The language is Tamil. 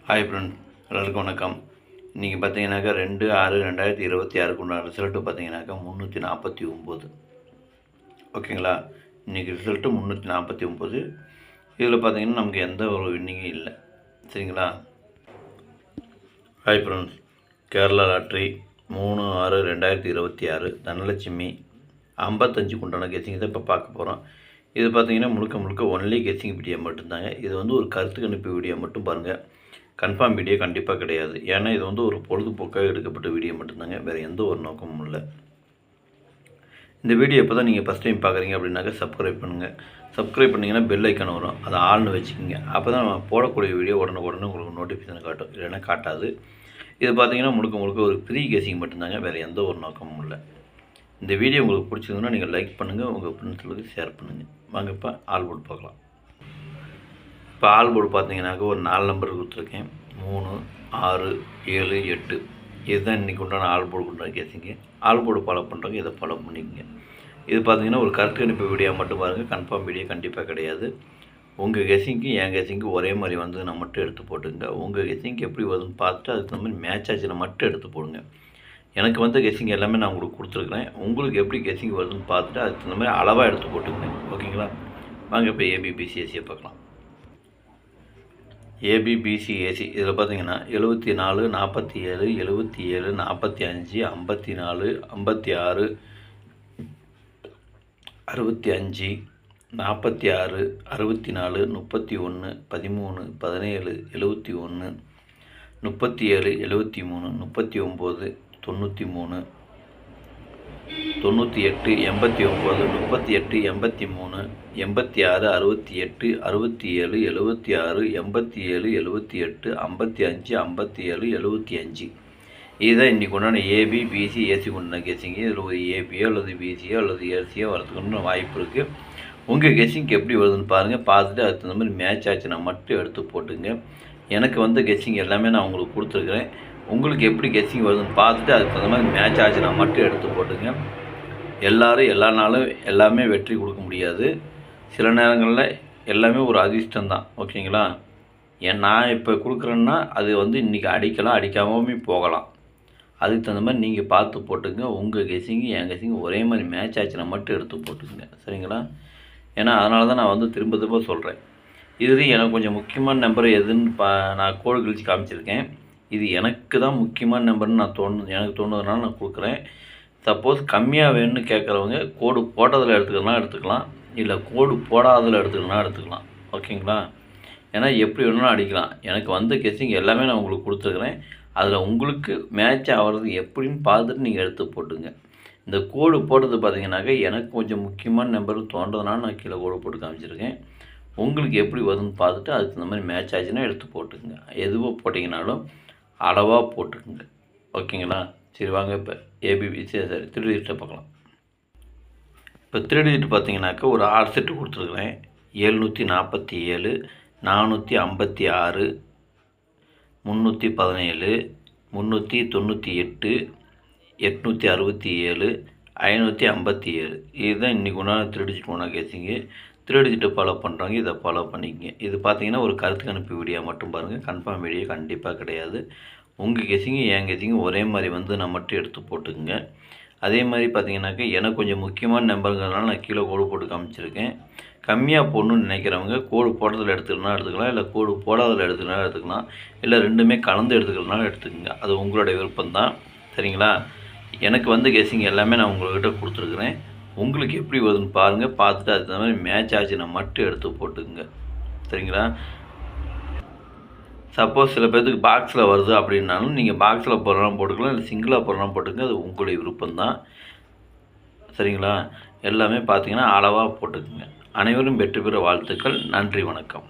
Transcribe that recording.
ஹாய் ஃப்ரெண்ட், எல்லாருக்கும் வணக்கம். இன்றைக்கி பார்த்தீங்கன்னாக்கா 2/6/2026 உண்டான ரிசல்ட்டு பார்த்தீங்கன்னாக்கா 349. ஓகேங்களா? இன்றைக்கி ரிசல்ட்டு 349. இதில் பார்த்தீங்கன்னா நமக்கு எந்த ஒரு வின்னிங்கும் இல்லை. சரிங்களா? Hi friends, Kerala lottery 3/6/2026 Dhanalakshmi 55 உண்டான கெஸ்ஸிங் தான் இப்போ பார்க்க போகிறோம். இது பார்த்தீங்கன்னா முழுக்க ஒன்லி கெஸ்ஸிங் வீடியோ மட்டும்தாங்க. இது ஒரு கருத்து கணிப்பு வீடியோ மட்டும் பாருங்கள். கன்ஃபார்ம் வீடியோ கண்டிப்பாக கிடையாது. ஏன்னா இது ஒரு பொழுதுபோக்காக எடுக்கப்பட்ட வீடியோ மட்டும்தாங்க, வேறு எந்த ஒரு நோக்கமும் இல்லை. இந்த வீடியோ இப்போ தான் நீங்கள் ஃபஸ்ட் டைம் பார்க்குறீங்க அப்படின்னாக்கா சப்ஸ்கிரைப் பண்ணுங்கள். சப்ஸ்கிரைப் பண்ணிங்கன்னா பெல் ஐக்கான் வரும், அதை ஆள்னு வச்சுக்கோங்க. அப்போ தான் நம்ம போடக்கூடிய வீடியோ உடனே உங்களுக்கு நோட்டிஃபிகேஷன் காட்டும், இல்லைன்னா காட்டாது. இது பார்த்தீங்கன்னா முழுக்க ஒரு ஃப்ரீ கேசிங் மட்டும்தாங்க, வேறு எந்த ஒரு நோக்கமும் இல்லை. இந்த வீடியோ உங்களுக்கு பிடிச்சிருந்ததுன்னா நீங்கள் லைக் பண்ணுங்கள், உங்கள் ஃப்ரெண்ட்ஸுகளுக்கு ஷேர் பண்ணுங்கள். வாங்க இப்போ ஆல் போர்டு பார்க்கலாம். இப்போ ஆல் போர்டு பார்த்தீங்கன்னாக்கா ஒரு 4 நம்பர் கொடுத்துருக்கேன். 3, 6, 7, 8. இதுதான் இன்றைக்கி உண்டான ஆல் போர்டு உண்டான கேசிங்க. ஆல் போர்டு ஃபாலோ பண்ணுறவங்க இதை ஃபாலோ பண்ணிக்கோங்க. இது பார்த்தீங்கன்னா ஒரு கருத்து கணிப்பு வீடியோ மட்டும் பாருங்கள், கன்ஃபார்ம் வீடியோ கண்டிப்பாக கிடையாது. உங்கள் கெஸ்ஸிங்க்கு என் கெஸ்ஸிங்க்கு ஒரே மாதிரி நான் மட்டும் எடுத்து போட்டுங்க. உங்கள் கெஸ்ஸிங்க்கு எப்படி வருதுன்னு பார்த்துட்டு அதுக்கு தகுந்த மாதிரி மேட்ச் ஆச்சுன்னா மட்டும் எடுத்து போடுங்க. எனக்கு கெஸ்ஸிங் எல்லாமே நான் உங்களுக்கு கொடுத்துருக்குறேன். உங்களுக்கு எப்படி கெஸ்ஸிங் வருதுன்னு பார்த்துட்டு அதுக்கு தகுந்த மாதிரி அளவாக எடுத்து போட்டுங்க. ஓகேங்களா? வாங்க இப்போ ஏபிபிசிஎஸ்சியை பார்க்கலாம். ஏபிபிசிஏசி இதில் பார்த்தீங்கன்னா 74, 47, 77, 45, 54, 56, 65, 46, 64, 31, 13, 17, 71, 37, 73, 39, 93, 98, 89, 38, 83, 86, 68, 67, 76, 87, 78, 55, 57, 75. இதுதான் இன்றைக்கி உண்டான ஏபி, பிசி, ஏசி கொண்டான கெஸ்ஸிங்கு. இதில் ஒரு ஏபியோ அல்லது பிசியோ அல்லது ஏசியோ வரதுக்கு வாய்ப்பு இருக்குது. உங்கள் கெஸ்ஸிங்க்கு எப்படி வருதுன்னு பாருங்கள். பார்த்துட்டு அதுக்கு தகுந்த மாதிரி மேட்ச் ஆச்சுன்னா மட்டும் எடுத்து போட்டுங்க. எனக்கு கெஸ்ஸிங் எல்லாமே நான் உங்களுக்கு கொடுத்துருக்குறேன். உங்களுக்கு எப்படி கெஸ்ஸிங் வருதுன்னு பார்த்துட்டு அதுக்கு தகுந்த மாதிரி மேட்ச் ஆச்சுன்னா மட்டும் எடுத்து போட்டுங்க. எல்லோரும் எல்லா நாளும் எல்லாமே வெற்றி கொடுக்க முடியாது. சில நேரங்களில் எல்லாமே ஒரு அதிர்ஷ்டம் தான். ஓகேங்களா? நான் இப்போ கொடுக்குறேன்னா அது இன்றைக்கி அடிக்கலாம், அடிக்காமே போகலாம். அதுக்கு தகுந்த மாதிரி நீங்கள் பார்த்து போட்டுங்க. உங்கள் கெஸ்ஸிங்கு என் கெஸ்ஸிங்கு ஒரே மாதிரி மேட்ச் ஆச்சுன்னா மட்டும் எடுத்து போட்டுக்குங்க. சரிங்களா? ஏன்னா அதனால தான் நான் திரும்ப சொல்கிறேன். இதுலேயும் எனக்கு கொஞ்சம் முக்கியமான நம்பர் எதுன்னு நான் கோடு கழிச்சு காமிச்சிருக்கேன். இது எனக்கு தான் முக்கியமான நம்பர்னு எனக்கு தோணுதுனால நான் கொடுக்குறேன். சப்போஸ் கம்மியாக வேணும்னு கேட்குறவங்க கோடு போட்டதில் எடுத்துக்கலாம், இல்லை கோடு போடாததில் எடுத்துக்கலாம். ஓகேங்களா? ஏன்னா எப்படி வேணும்னா அடிக்கலாம். எனக்கு கெஸ்ஸிங் எல்லாமே நான் உங்களுக்கு கொடுத்துருக்குறேன். அதில் உங்களுக்கு மேட்ச் ஆகிறது எப்படின்னு பார்த்துட்டு நீங்கள் எடுத்து போட்டுங்க. இந்த கோடு போட்டது பார்த்தீங்கன்னாக்கா எனக்கு கொஞ்சம் முக்கியமான நம்பர் தோன்றதுனால நான் கீழே கோடு போட்டு காமிச்சிருக்கேன். உங்களுக்கு எப்படி வருதுன்னு பார்த்துட்டு அதுக்கு இந்த மாதிரி மேட்ச் ஆச்சுன்னா எடுத்து போட்டுக்குங்க. எதுவோ போட்டிங்கனாலும் அளவாக போட்டுக்குங்க. ஓகேங்களா? சரி வாங்க இப்போ ஏபிபிசி சரி 3 டிஜிட்டை பார்க்கலாம். இப்போ 3 டிஜிட் பார்த்தீங்கன்னாக்கா ஒரு 6 செட்டு கொடுத்துருக்குறேன். 747, 456, 317, 398, 867, 557. இதுதான் இன்றைக்கி உண்டான 3 டிஜிட் உண்டான கேசிங்கு. 3 டிஜிட்டை ஃபாலோ பண்ணுறாங்க, இதை ஃபாலோ பண்ணிக்கங்க. இது பார்த்தீங்கன்னா ஒரு கருத்து கணிப்பு வீடியோ மட்டும் பாருங்கள், கன்ஃபார்ம் வீடியோ கண்டிப்பாக கிடையாது. உங்கள் கெஸ்ஸிங்கு என் கெஸ்ஸிங்கு ஒரே மாதிரி நான் மட்டும் எடுத்து போட்டுக்குங்க. அதே மாதிரி பார்த்தீங்கன்னாக்கா எனக்கு கொஞ்சம் முக்கியமான நம்பருங்கிறதுனால நான் கீழே கோடு போட்டு காமிச்சிருக்கேன். கம்மியாக போடணுன்னு நினைக்கிறவங்க கோடு போடுறதில் எடுத்துக்கலாம், இல்லை கோடு போடாததில் எடுத்துக்கலாம், இல்லை ரெண்டுமே கலந்து எடுத்துக்கிறதுனால எடுத்துக்கோங்க. அது உங்களுடைய விருப்பம்தான். சரிங்களா? எனக்கு கெஸ்ஸிங் எல்லாமே நான் உங்கள்கிட்ட கொடுத்துருக்குறேன். உங்களுக்கு எப்படி வருதுன்னு பாருங்கள். பார்த்துட்டு அதுக்கு தகுந்த மாதிரி மேட்ச் ஆச்சுன்னா மட்டும் எடுத்து போட்டுக்குங்க. சரிங்களா? சப்போஸ் சில பேர்த்துக்கு பாக்ஸில் வருது அப்படின்னாலும் நீங்கள் பாக்ஸில் போடுறோம் போட்டுக்கலாம், இல்லை சிங்கிளாக போடுறோம் போட்டுக்கங்க. அது உங்களுடைய விருப்பம்தான். சரிங்களா? எல்லாமே பார்த்தீங்கன்னா அளவாக போட்டுக்குங்க. அனைவரும் வெற்றி பெற வாழ்த்துக்கள். நன்றி, வணக்கம்.